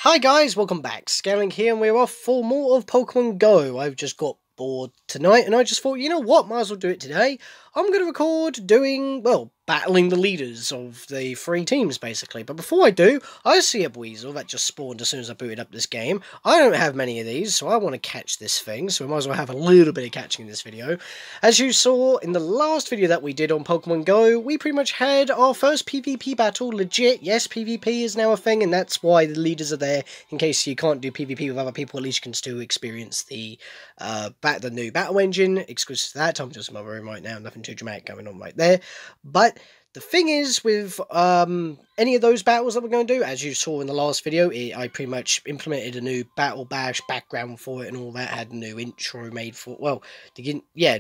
Hi guys, welcome back. Scatlink here, and we're off for more of Pokemon Go. I've just got bored tonight, and I just thought, you know what, might as well do it today. I'm going to record doing, well, battling the leaders of the three teams, basically. But before I do, I see a Weasel that just spawned as soon as I booted up this game. I don't have many of these, so I want to catch this thing, so we might as well have a little bit of catching in this video. As you saw in the last video that we did on Pokemon Go, we pretty much had our first PvP battle, legit. Yes, PvP is now a thing, and that's why the leaders are there. In case you can't do PvP with other people, at least you can still experience the new battle engine, exclusive to that. I'm just in my room right now, nothing too dramatic going on right there. But the thing is, with any of those battles that we're going to do, as you saw in the last video, I pretty much implemented a new Battle Bash background for it and all that, had a new intro made for, well, made a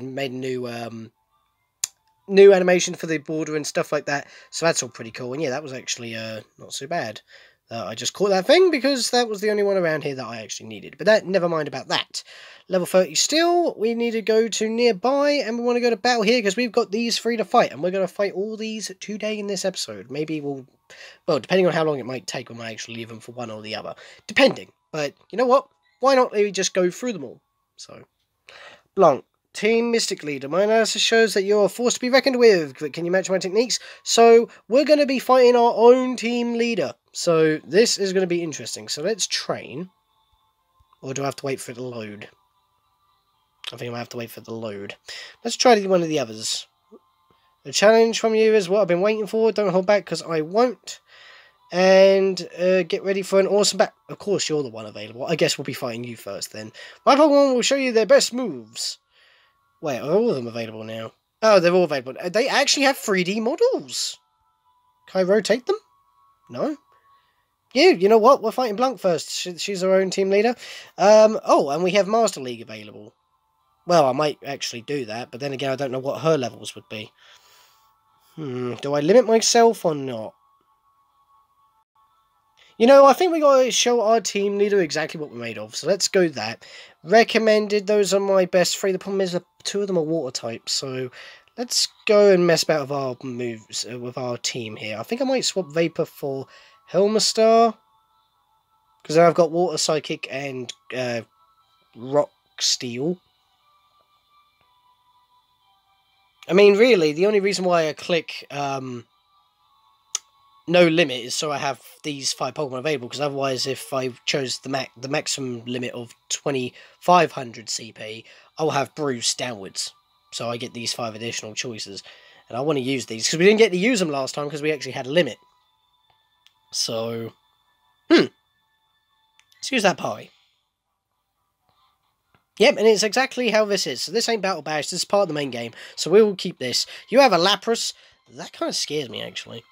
new animation for the border and stuff like that, so that's all pretty cool. And yeah, that was actually not so bad. I just caught that thing because that was the only one around here that I actually needed. But that, never mind about that. Level 30 still, we need to go to nearby, and we want to go to battle here because we've got these three to fight, and we're going to fight all these today in this episode. Maybe we'll, well, depending on how long it might take, we might actually leave them for one or the other. Depending. But, you know what? Why not we just go through them all? So, Blanc. Team Mystic Leader. My analysis shows that you're a force to be reckoned with, but can you match my techniques? So, we're going to be fighting our own team leader. So, this is going to be interesting. So, let's train. Or do I have to wait for it to load? I think I might have to wait for it to load. Let's try one of the others. A challenge from you is what I've been waiting for. Don't hold back, because I won't. And get ready for an awesome battle. Of course, you're the one available. I guess we'll be fighting you first, then. My Pokemon will show you their best moves. Wait, are all of them available now? Oh, they're all available. They actually have 3D models. Can I rotate them? No? You know what? We're fighting Blanc first. She's our own team leader. Oh, and we have Master League available. Well, I might actually do that, but then again, I don't know what her levels would be. Do I limit myself or not? You know, I think we got to show our team leader exactly what we're made of, so let's go that. Recommended, those are my best three. The problem is two of them are water types, so let's go and mess about with our moves, with our team here. I think I might swap Vapor for Helmastar, because I've got Water Psychic and Rock Steel. I mean, really, the only reason why I click no limit is so I have these 5 Pokemon available, because otherwise if I chose the maximum limit of 2500 CP, I'll have Bruce downwards. So I get these 5 additional choices. And I want to use these, because we didn't get to use them last time because we actually had a limit. So, let's use that pie. Yep, and it's exactly how this is. So this ain't Battle Bash, this is part of the main game. So we will keep this. You have a Lapras. That kind of scares me, actually.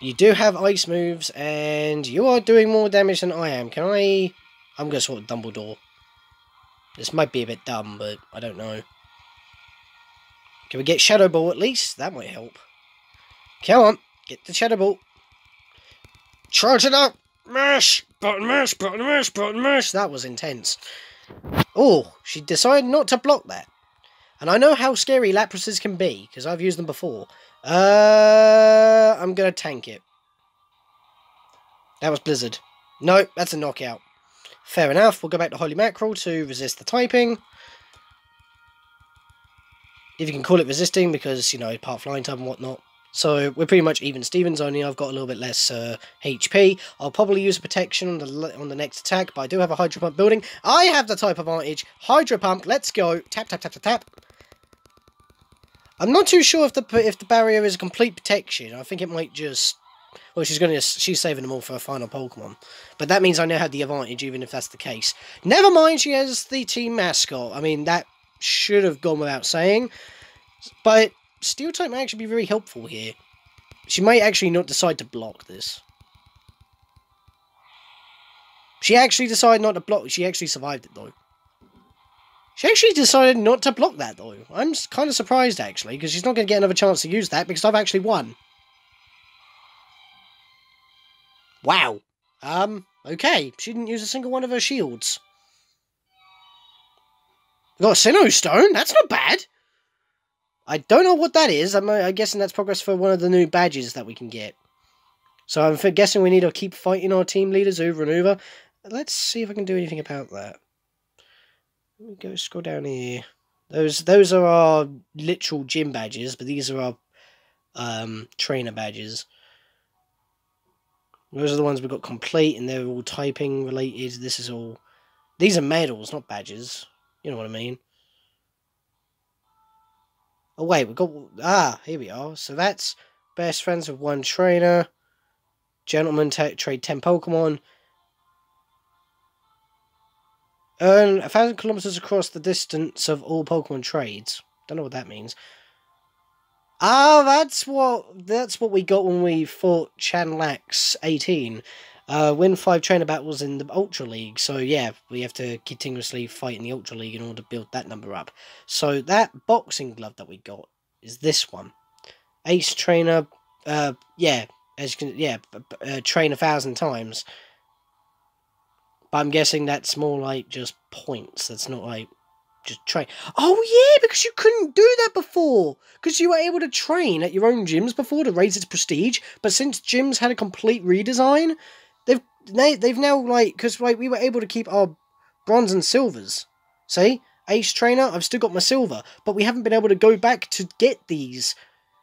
You do have ice moves, and you are doing more damage than I am. I'm going to swap Dumbledore. This might be a bit dumb, but I don't know. Can we get Shadow Ball at least? That might help. Come on, get the Shadow Ball. Charge it up! Mash! Button mash, button mash, button mash! That was intense. Oh, she decided not to block that. And I know how scary Laprases can be, because I've used them before. I'm going to tank it. That was Blizzard. No, that's a knockout. Fair enough, we'll go back to Holy Mackerel to resist the typing. If you can call it resisting, because, you know, part flying type and whatnot. So, we're pretty much even Stevens, only I've got a little bit less HP. I'll probably use a protection on the next attack, but I do have a Hydro Pump building. I have the type advantage. Hydro Pump, let's go. Tap, tap, tap, tap, tap. I'm not too sure if the barrier is a complete protection. I think it might just... Well, she's saving them all for a final Pokemon. But that means I now have the advantage, even if that's the case. Never mind, she has the team mascot. I mean, that should have gone without saying. But Steel type might actually be very helpful here. She might actually not decide to block this. She actually decided not to block. She actually survived it, though. She actually decided not to block that, though. I'm kind of surprised, actually, because she's not going to get another chance to use that, because I've actually won. Wow. Okay. She didn't use a single one of her shields. We got a Sinnoh Stone? That's not bad. I don't know what that is. I'm guessing that's progress for one of the new badges that we can get. So I'm guessing we need to keep fighting our team leaders over and over. Let's see if I can do anything about that. Let me go scroll down here. Those are our literal gym badges, but these are our trainer badges. Those are the ones we've got complete, and they're all typing related. This is all... These are medals, not badges. You know what I mean. Oh, wait, we've got... Ah, here we are. So that's best friends with one trainer. Gentlemen trade 10 Pokemon. Earn 1,000 kilometers across the distance of all Pokemon trades. Don't know what that means. Ah, that's what we got when we fought Chanlax 18. Win 5 trainer battles in the Ultra League. So yeah, we have to continuously fight in the Ultra League in order to build that number up. So that boxing glove that we got is this one. Ace trainer, yeah, as you can, train 1,000 times. But I'm guessing that's more like just points. That's not like just train. Oh yeah, because you couldn't do that before. Because you were able to train at your own gyms before to raise its prestige. But since gyms had a complete redesign, they've now like, because like we were able to keep our bronze and silvers. See, Ace Trainer, I've still got my silver, but we haven't been able to go back to get these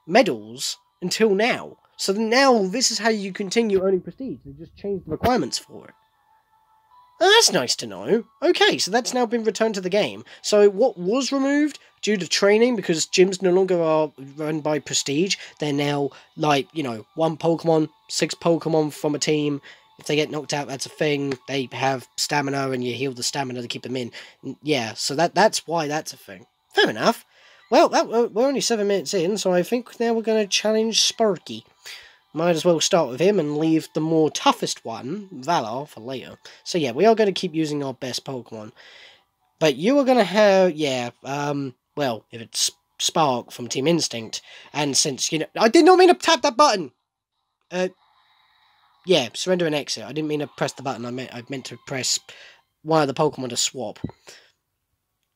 medals until now. So now this is how you continue earning prestige. They just changed the requirements for it. Oh, that's nice to know. Okay, so that's now been returned to the game. So what was removed due to training, because gyms no longer are run by prestige, they're now, like, you know, 1 Pokemon, 6 Pokemon from a team. If they get knocked out, that's a thing. They have stamina, and you heal the stamina to keep them in. Yeah, so that's why that's a thing. Fair enough. Well, we're only 7 minutes in, so I think now we're going to challenge Sparky. Might as well start with him and leave the more toughest one, Valar, for later. So yeah, we are going to keep using our best Pokemon. But you are going to have, yeah, well, if it's Spark from Team Instinct, and since, you know, I did not mean to tap that button! Yeah, surrender and exit. I didn't mean to press the button, I meant to press one of the Pokemon to swap.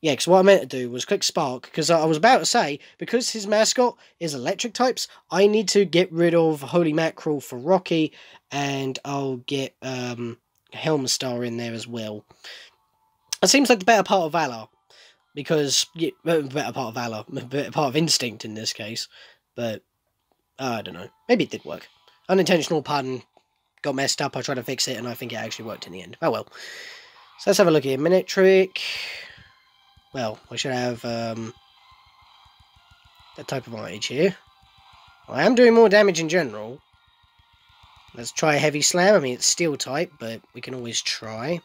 Yeah, because what I meant to do was click Spark, because I was about to say, because his mascot is electric types, I need to get rid of Holy Mackerel for Rocky, and I'll get Helmstar in there as well. It seems like the better part of Valor, because, yeah, better part of Valor, better part of Instinct in this case, but, I don't know, maybe it did work. Unintentional pun, got messed up, I tried to fix it, and I think it actually worked in the end. Oh well. So let's have a look here. Minute Trick. Well, we should have that type of outage here. I am doing more damage in general. Let's try a Heavy Slam. I mean, it's Steel type, but we can always try.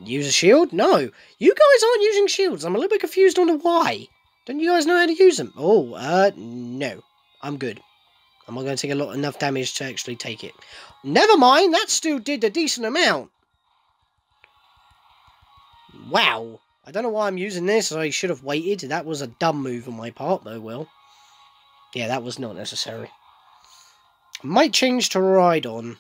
Use a shield? No. You guys aren't using shields. I'm a little bit confused on the why. Don't you guys know how to use them? Oh, no. I'm good. I'm not going to take enough damage to actually take it. Never mind, that still did a decent amount. Wow. I don't know why I'm using this. I should have waited. That was a dumb move on my part, though, Will. Yeah, that was not necessary. Might change to Rhydon.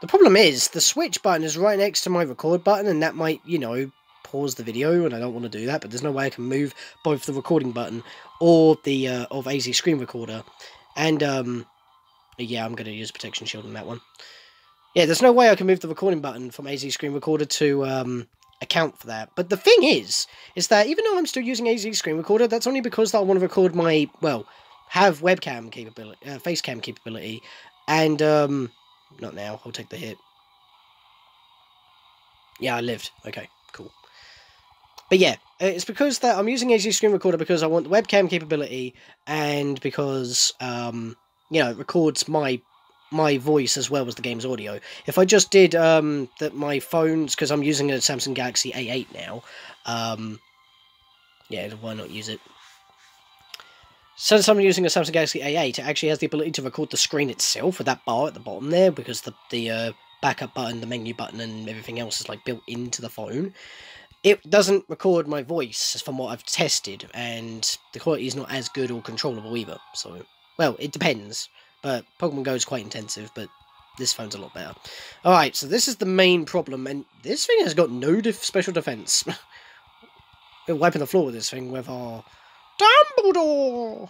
The problem is, the switch button is right next to my record button, and that might, you know, pause the video, and I don't want to do that, but there's no way I can move both the recording button or the of AZ screen recorder. And, yeah, I'm going to use protection shield on that one. Yeah, there's no way I can move the recording button from AZ Screen Recorder to account for that. But the thing is that even though I'm still using AZ Screen Recorder, that's only because I want to record my, well, have webcam capability, face cam capability, and, not now, I'll take the hit. Yeah, I lived. Okay, cool. But yeah, it's because that I'm using AZ Screen Recorder because I want the webcam capability, and because, you know, it records my voice as well as the game's audio. If I just did that my phones, because I'm using a Samsung Galaxy A8 now, yeah, why not use it? Since I'm using a Samsung Galaxy A8, it actually has the ability to record the screen itself with that bar at the bottom there, because the backup button, the menu button, and everything else is like built into the phone. It doesn't record my voice from what I've tested, and the quality is not as good or controllable either. So, well, it depends. But Pokemon Go is quite intensive, but this phone's a lot better. Alright, so this is the main problem, and this thing has got no special defense. We're wiping the floor with this thing with our Dumbledore!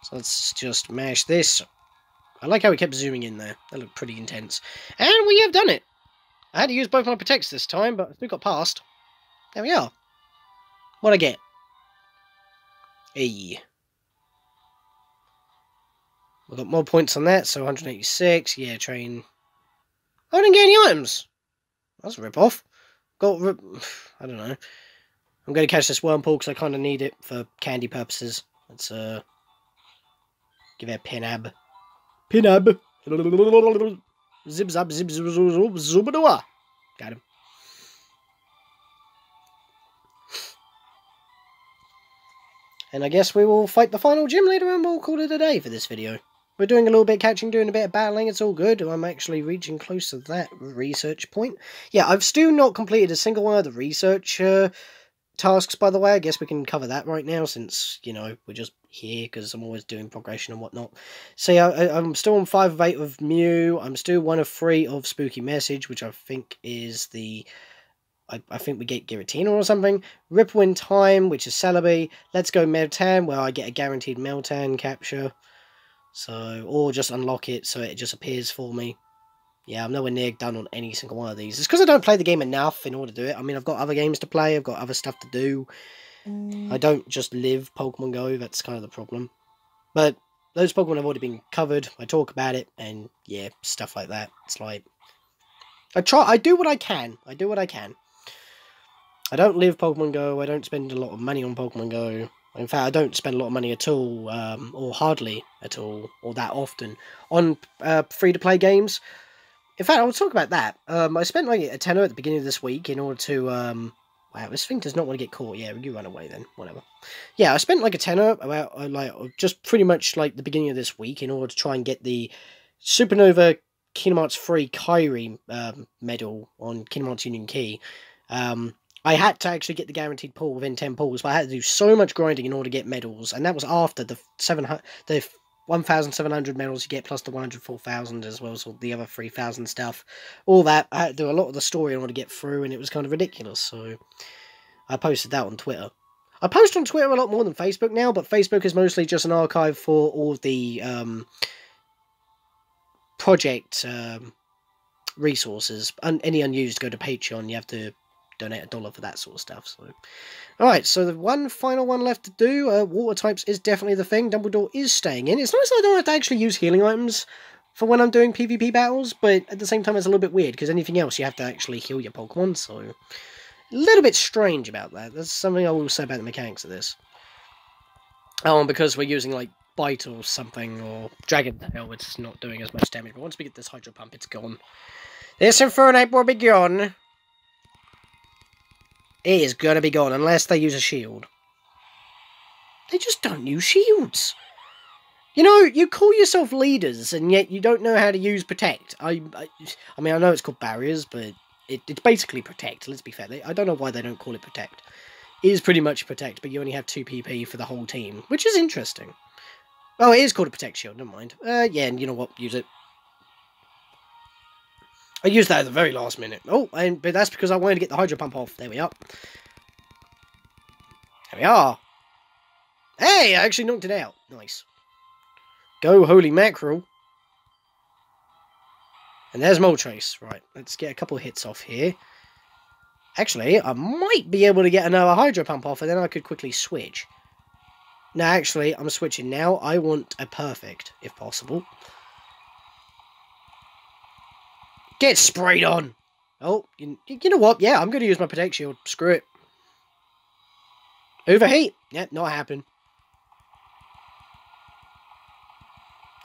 So let's just mash this. I like how it kept zooming in there. That looked pretty intense. And we have done it. I had to use both my protects this time, but we got past. There we are. What'd I get? Hey. We got more points on that, so 186. Yeah, train. Oh, I didn't get any items. That's a rip-off. I don't know. I'm going to catch this Wormpool because I kind of need it for candy purposes. Let's give it a Pinab. Pinab. Zip zap zip zip zip zip. Got him. And I guess we will fight the final gym later and we'll call it a day for this video. We're doing a little bit of catching, doing a bit of battling, it's all good. I'm actually reaching close to that research point. Yeah, I've still not completed a single one of the research tasks, by the way. I guess we can cover that right now since, you know, we're just here because I'm always doing progression and whatnot. So yeah, I'm still on 5 of 8 of Mew. I'm still 1 of 3 of Spooky Message, which I think is the... I think we get Giratina or something. Ripple in Time, which is Celebi. Let's Go Meltan, where I get a guaranteed Meltan capture. So, or just unlock it so it just appears for me. Yeah, I'm nowhere near done on any single one of these. It's because I don't play the game enough in order to do it. I mean, I've got other games to play. I've got other stuff to do. I don't just live Pokemon Go. That's kind of the problem. But those Pokemon have already been covered. I talk about it. And, yeah, stuff like that. It's like... I do what I can. I do what I can. I don't live Pokemon Go, I don't spend a lot of money on Pokemon Go. In fact, I don't spend a lot of money at all, or hardly at all, or that often, on free-to-play games. In fact, I'll talk about that. I spent like a tenner at the beginning of this week in order to... wow, this thing does not want to get caught. Yeah, you run away then, whatever. Yeah, I spent like a tenner, about just pretty much like the beginning of this week in order to try and get the Supernova Kingdom Hearts 3 Kyrie medal on Kingdom Hearts Union Key. I had to actually get the guaranteed pull within 10 pulls, but I had to do so much grinding in order to get medals, and that was after the 1,700 medals you get, plus the 104,000 as well, so the other 3,000 stuff. All that, I had to do a lot of the story in order to get through, and it was kind of ridiculous, so I posted that on Twitter. I post on Twitter a lot more than Facebook now, but Facebook is mostly just an archive for all of the project resources. Any unused go to Patreon, you have to donate $1 for that sort of stuff. So, alright, so the one final one left to do, water types is definitely the thing. Dumbledore is staying in. It's nice that I don't have to actually use healing items for when I'm doing PvP battles, but at the same time it's a little bit weird, because anything else you have to actually heal your Pokemon, so a little bit strange about that. That's something I will say about the mechanics of this. Oh, and because we're using, like, Bite or something, or Dragon Tail, it's not doing as much damage, but once we get this Hydro Pump, it's gone. This Infernape will be gone. It is gonna be gone, unless they use a shield. They just don't use shields. You know, you call yourself leaders, and yet you don't know how to use Protect. I mean, I know it's called Barriers, but it's basically Protect, let's be fair. I don't know why they don't call it Protect. It is pretty much Protect, but you only have 2 PP for the whole team, which is interesting. Oh, it is called a Protect Shield, never mind. Yeah, and you know what, use it. I used that at the very last minute. Oh, but that's because I wanted to get the Hydro Pump off. There we are. There we are. Hey, I actually knocked it out. Nice. Go, holy mackerel. And there's Moltres. Right, let's get a couple of hits off here. Actually, I might be able to get another Hydro Pump off, and then I could quickly switch. No, actually, I'm switching now. I want a perfect, if possible. Get sprayed on! Oh, you know what? Yeah, I'm going to use my Protect Shield. Screw it. Overheat! Yep, not happening.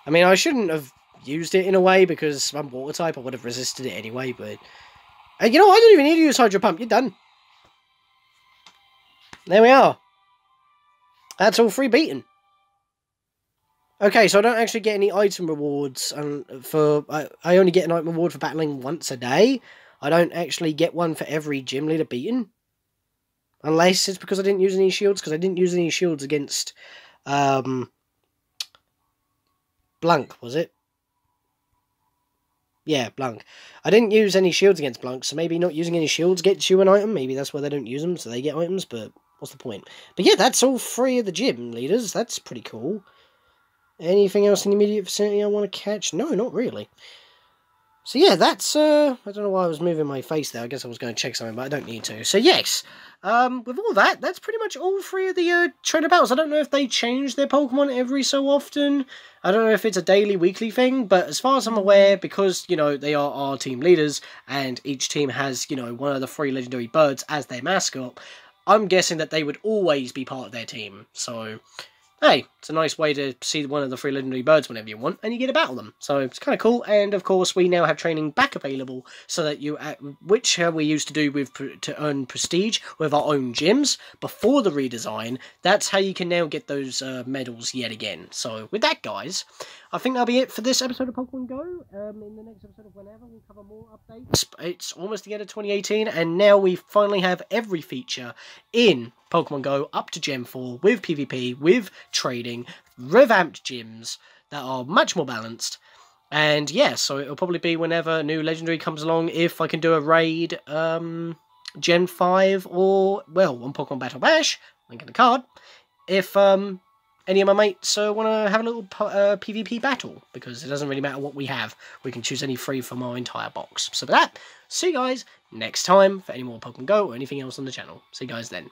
I mean, I shouldn't have used it in a way, because I'm water type. I would have resisted it anyway, but... you know, I don't even need to use Hydro Pump. You're done. There we are. That's all 3 beaten. Okay, so I don't actually get any item rewards for... I only get an item reward for battling once a day. I don't actually get one for every gym leader beaten. Unless it's because I didn't use any shields, because I didn't use any shields against... Blunk, was it? Yeah, Blunk. I didn't use any shields against Blunk, so maybe not using any shields gets you an item. Maybe that's why they don't use them, so they get items, but what's the point? But yeah, that's all 3 of the gym leaders. That's pretty cool. Anything else in the immediate vicinity I want to catch? No, not really. So yeah, that's, I don't know why I was moving my face there. I guess I was going to check something, but I don't need to. So yes, with all that, that's pretty much all three of the trainer battles. I don't know if they change their Pokemon every so often. I don't know if it's a daily, weekly thing, but as far as I'm aware, because, you know, they are our team leaders, and each team has, you know, one of the 3 legendary birds as their mascot, I'm guessing that they would always be part of their team. So hey, it's a nice way to see one of the 3 legendary birds whenever you want, and you get to battle them. So it's kind of cool, and of course we now have training back available, so that you, which we used to do with to earn prestige with our own gyms before the redesign. That's how you can now get those medals yet again. So with that, guys, I think that'll be it for this episode of Pokemon Go. In the next episode of whenever, we'll cover more updates. It's almost the end of 2018, and now we finally have every feature in Pokemon Go up to Gen 4 with PvP, with trading, revamped gyms that are much more balanced. And yeah, so it'll probably be whenever a new legendary comes along, if I can do a raid Gen 5 or, well, on Pokemon Battle Bash, link in the card, if any of my mates want to have a little PvP battle, because it doesn't really matter what we have. We can choose any 3 from our entire box. So for that, see you guys next time for any more Pokemon Go or anything else on the channel. See you guys then.